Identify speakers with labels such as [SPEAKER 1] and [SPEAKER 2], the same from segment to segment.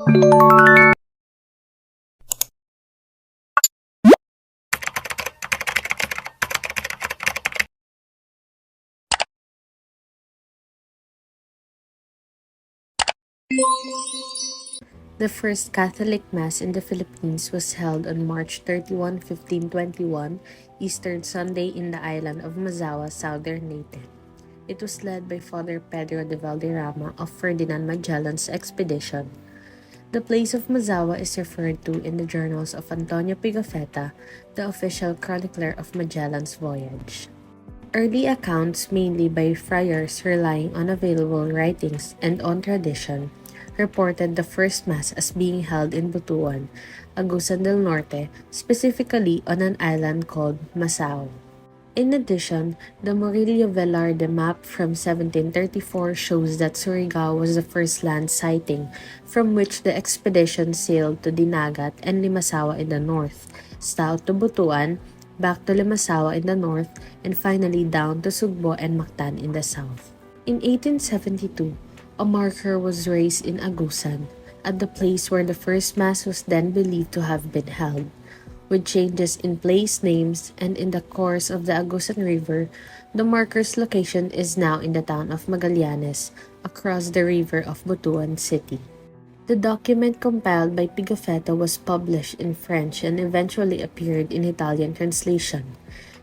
[SPEAKER 1] The first Catholic Mass in the Philippines was held on March 31, 1521, Easter Sunday in the island of Mazawa, southern Leyte. It was led by Father Pedro de Valderrama of Ferdinand Magellan's expedition. The place of Mazawa is referred to in the journals of Antonio Pigafetta, the official chronicler of Magellan's voyage. Early accounts, mainly by friars relying on available writings and on tradition, reported the first Mass as being held in Butuan, Agusan del Norte, specifically on an island called Masao. In addition, the Murillo Velarde map from 1734 shows that Surigao was the first land sighting from which the expedition sailed to Dinagat and Limasawa in the north, south to Butuan, back to Limasawa in the north, and finally down to Sugbo and Mactan in the south. In 1872, a marker was raised in Agusan, at the place where the first Mass was then believed to have been held. With changes in place names and in the course of the Agusan River, the marker's location is now in the town of Magallanes, across the river of Butuan City. The document compiled by Pigafetta was published in French and eventually appeared in Italian translation.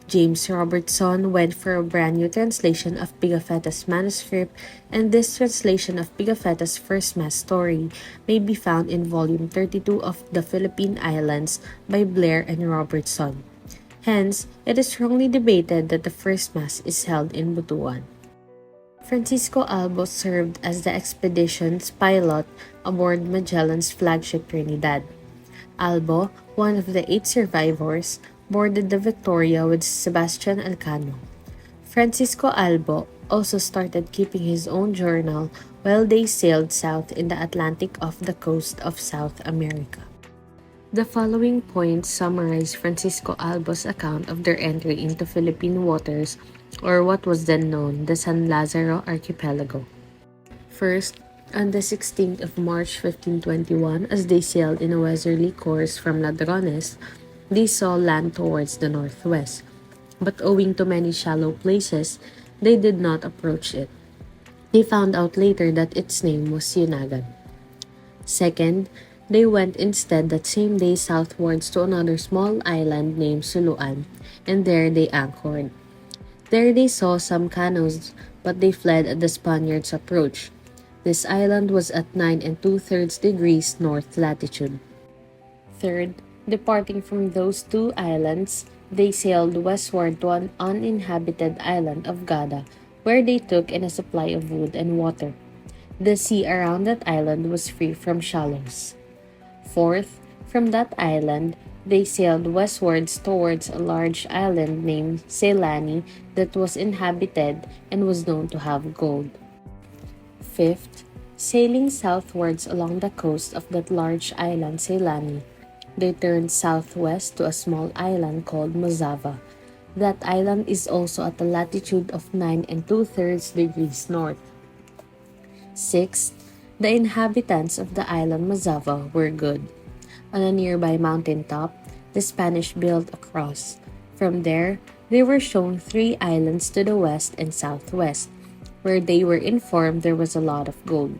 [SPEAKER 1] James Robertson went for a brand new translation of Pigafetta's manuscript, and this translation of Pigafetta's first Mass story may be found in volume 32 of The Philippine Islands by Blair and Robertson. Hence, it is strongly debated that the first Mass is held in Butuan. Francisco Albo served as the expedition's pilot aboard Magellan's flagship Trinidad. Albo, one of the 8 survivors, boarded the Victoria with Sebastian Elcano. Francisco Albo also started keeping his own journal while they sailed south in the Atlantic off the coast of South America. The following points summarize Francisco Albo's account of their entry into Philippine waters, or what was then known the San Lazaro Archipelago. First, on the 16th of March 1521, as they sailed in a westerly course from Ladrones, they saw land towards the northwest, but owing to many shallow places, they did not approach it. They found out later that its name was Yunagan. Second, they went instead that same day southwards to another small island named Suluan, and there they anchored. There they saw some canoes, but they fled at the Spaniards' approach. This island was at 9 2/3 degrees north latitude. Third, departing from those 2 islands, they sailed westward to an uninhabited island of Gada, where they took in a supply of wood and water. The sea around that island was free from shallows. Fourth, from that island, they sailed westwards towards a large island named Ceylani that was inhabited and was known to have gold. Fifth, sailing southwards along the coast of that large island Ceylani, they turned southwest to a small island called Mazava. That island is also at a latitude of 9 2/3 degrees north. Sixth, the inhabitants of the island Mazava were good. On a nearby mountain top, the Spanish built a cross. From there, they were shown 3 islands to the west and southwest, where they were informed there was a lot of gold.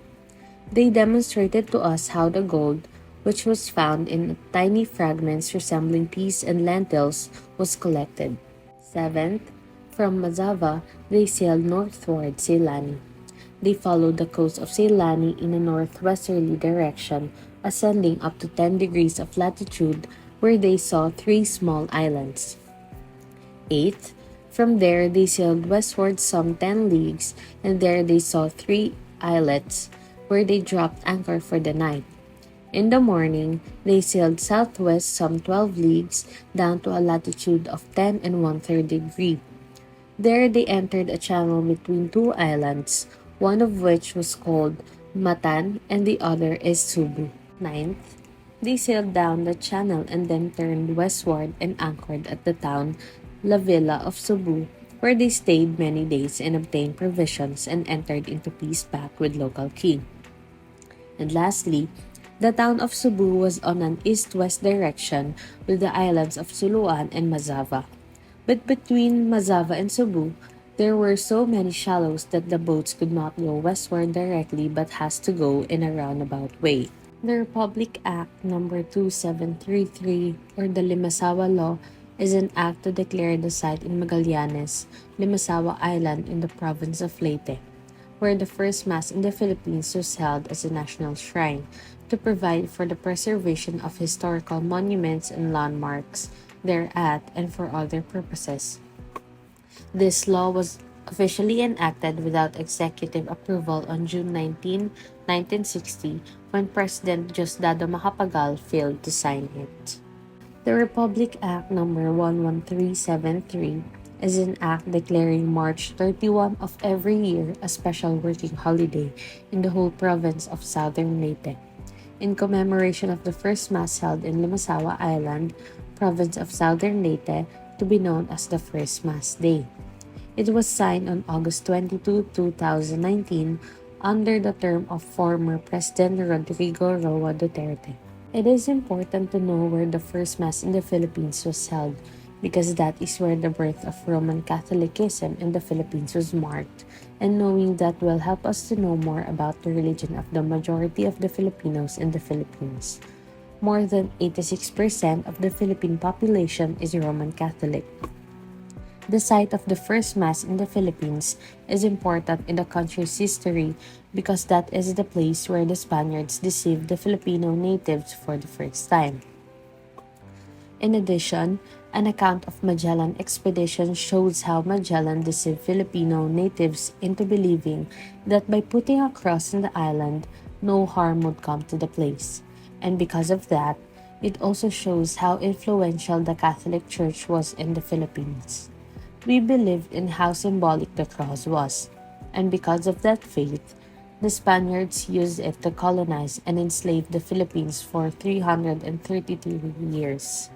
[SPEAKER 1] They demonstrated to us how the gold, which was found in tiny fragments resembling peas and lentils, was collected. Seventh, from Mazava, they sailed northward Ceylani. They followed the coast of Ceylani in a northwesterly direction, ascending up to 10 degrees of latitude, where they saw 3 small islands. Eighth, from there they sailed westward some 10 leagues, and there they saw 3 islets, where they dropped anchor for the night. In the morning, they sailed southwest some 12 leagues down to a latitude of 10 1/3 degree. There they entered a channel between 2 islands, one of which was called Matan and the other is Subu. Ninth, they sailed down the channel and then turned westward and anchored at the town La Villa of Subu, where they stayed many days and obtained provisions and entered into peace pact with local king. And lastly, The town of Cebu was on an east-west direction with the islands of Suluan and Mazava. But between Mazava and Cebu, there were so many shallows that the boats could not go westward directly but has to go in a roundabout way. The Republic Act number 2733 or the Limasawa Law is an act to declare the site in Magallanes, Limasawa Island in the province of Leyte, where the first Mass in the Philippines was held as a national shrine to provide for the preservation of historical monuments and landmarks thereat and for other purposes. This law was officially enacted without executive approval on June 19, 1960, when President Diosdado Macapagal failed to sign it. The Republic Act number 11373 is an act declaring March 31 of every year a special working holiday in the whole province of Southern Leyte, in commemoration of the first Mass held in Limasawa Island, province of Southern Leyte, to be known as the First Mass Day. It was signed on August 22, 2019, under the term of former President Rodrigo Roa Duterte. It is important to know where the first Mass in the Philippines was held because that is where the birth of Roman Catholicism in the Philippines was marked, and knowing that will help us to know more about the religion of the majority of the Filipinos in the Philippines. More than 86% of the Philippine population is Roman Catholic. The site of the first Mass in the Philippines is important in the country's history because that is the place where the Spaniards deceived the Filipino natives for the first time. In addition, an account of Magellan expedition shows how Magellan deceived Filipino natives into believing that by putting a cross in the island, no harm would come to the place. And because of that, it also shows how influential the Catholic Church was in the Philippines. We believed in how symbolic the cross was, and because of that faith, the Spaniards used it to colonize and enslave the Philippines for 333 years.